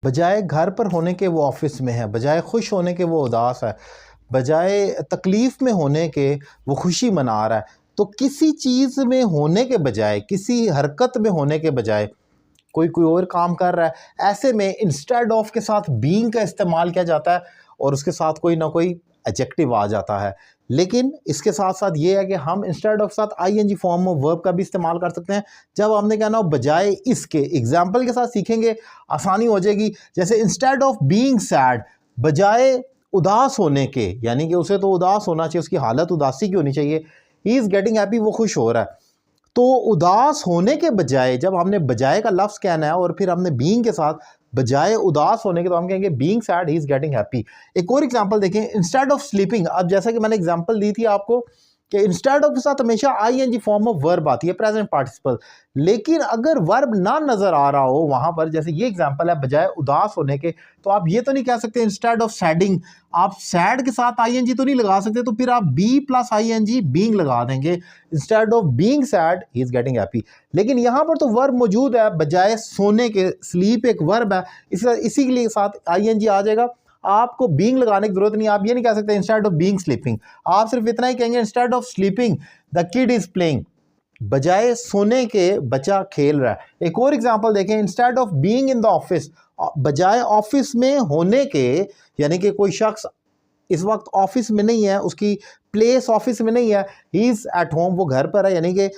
बजाय घर पर होने के वो ऑफिस में है, बजाय खुश होने के वो उदास है, बजाय तकलीफ़ में होने के वो खुशी मना रहा है। तो किसी चीज़ में होने के बजाय, किसी हरकत में होने के बजाय कोई कोई और काम कर रहा है, ऐसे में इंस्टेड ऑफ के साथ बीइंग का इस्तेमाल किया जाता है और उसके साथ कोई ना कोई एडजेक्टिव आ जाता है। लेकिन इसके साथ साथ ये है कि हम इंस्टेड ऑफ साथ आईएनजी फॉर्म ऑफ वर्ब का भी इस्तेमाल कर सकते हैं जब हमने कहना हो बजाय इसके। एग्जाम्पल के साथ सीखेंगे, आसानी हो जाएगी। जैसे इंस्टेड ऑफ बीइंग सैड, बजाय उदास होने के, यानी कि उसे तो उदास होना चाहिए, उसकी हालत उदासी की होनी चाहिए, ही इज़ गेटिंग हैप्पी, वो खुश हो रहा है। तो उदास होने के बजाय जब हमने बजाय का लफ्ज़ कहना है और फिर हमने बीइंग के साथ बजाय उदास होने के, तो हम कहेंगे being sad he is getting happy. एक और एग्जांपल देखें, इंस्टेड ऑफ स्लीपिंग। अब जैसा कि मैंने एग्जांपल दी थी आपको कि इंस्टेड ऑफ के साथ हमेशा आईएनजी फॉर्म ऑफ वर्ब आती है, प्रेजेंट पार्टिसिपल। लेकिन अगर वर्ब ना नजर आ रहा हो वहां पर, जैसे ये एग्जांपल है बजाय उदास होने के, तो आप ये तो नहीं कह सकते इंस्टेड ऑफ सैडिंग, आप सैड के साथ आईएनजी तो नहीं लगा सकते, तो फिर आप बी प्लस आईएनजी बीइंग लगा देंगे। Instead of being sad he is getting happy. लेकिन यहां पर तो वर्ब मौजूद है, बजाय सोने के, स्लीप एक वर्ब है, इसी के लिए साथ आईएनजी आ जाएगा। आपको बीइंग लगाने की जरूरत नहीं। आप ये नहीं कह सकते इंस्टेड ऑफ बीइंग स्लीपिंग, आप सिर्फ इतना ही कहेंगे instead of sleeping the kid is playing, बजाय सोने के बच्चा खेल रहा है। एक और एग्जांपल देखें, instead of being in the office, बजाय ऑफिस में होने के, यानी कि कोई शख्स इस वक्त ऑफिस में नहीं है, उसकी प्लेस ऑफिस में नहीं है, ही इज़ एट होम, वो घर पर है, यानी कि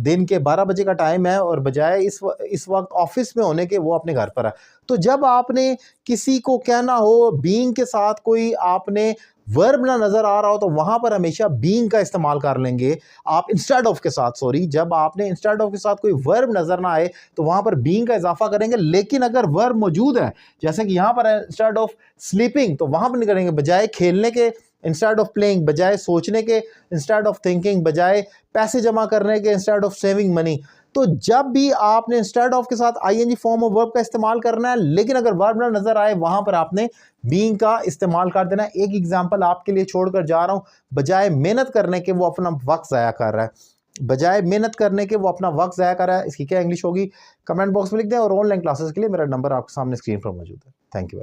दिन के 12 बजे का टाइम है और बजाय इस वक्त ऑफिस में होने के वो अपने घर पर है। तो जब आपने किसी को कहना हो बीइंग के साथ कोई आपने वर्ब ना नज़र आ रहा हो, तो वहाँ पर हमेशा बीइंग का इस्तेमाल कर लेंगे आप इंस्टेड ऑफ के साथ। सॉरी, जब आपने इंस्टेड ऑफ के साथ कोई वर्ब नज़र ना आए तो वहाँ पर बीइंग का इजाफा करेंगे। लेकिन अगर वर्ब मौजूद है, जैसे कि यहाँ पर है इंस्टेड ऑफ स्लीपिंग, तो वहाँ पर नहीं करेंगे। बजाय खेलने के इंस्टेड ऑफ प्लेइंग, बजाय सोचने के इंस्टेड ऑफ थिंकिंग, बजाय पैसे जमा करने के इंस्टेड ऑफ सेविंग मनी। तो जब भी आपने इंस्टेड ऑफ के साथ आईएनजी फॉर्म ऑफ वर्ब का इस्तेमाल करना है, लेकिन अगर वर्ब ना नजर आए, वहां पर आपने बीइंग का इस्तेमाल कर देना है। एक एग्जांपल आपके लिए छोड़कर जा रहा हूं, बजाय मेहनत करने के वो अपना वक्त ज़ाया कर रहा है, बजाय मेहनत करने के वो अपना वक्त ज़ाया कर रहा है, इसकी क्या इंग्लिश होगी? कमेंट बॉक्स में लिख दें। और ऑनलाइन क्लासेस के लिए मेरा नंबर आपके सामने स्क्रीन पर मौजूद है। Thank you.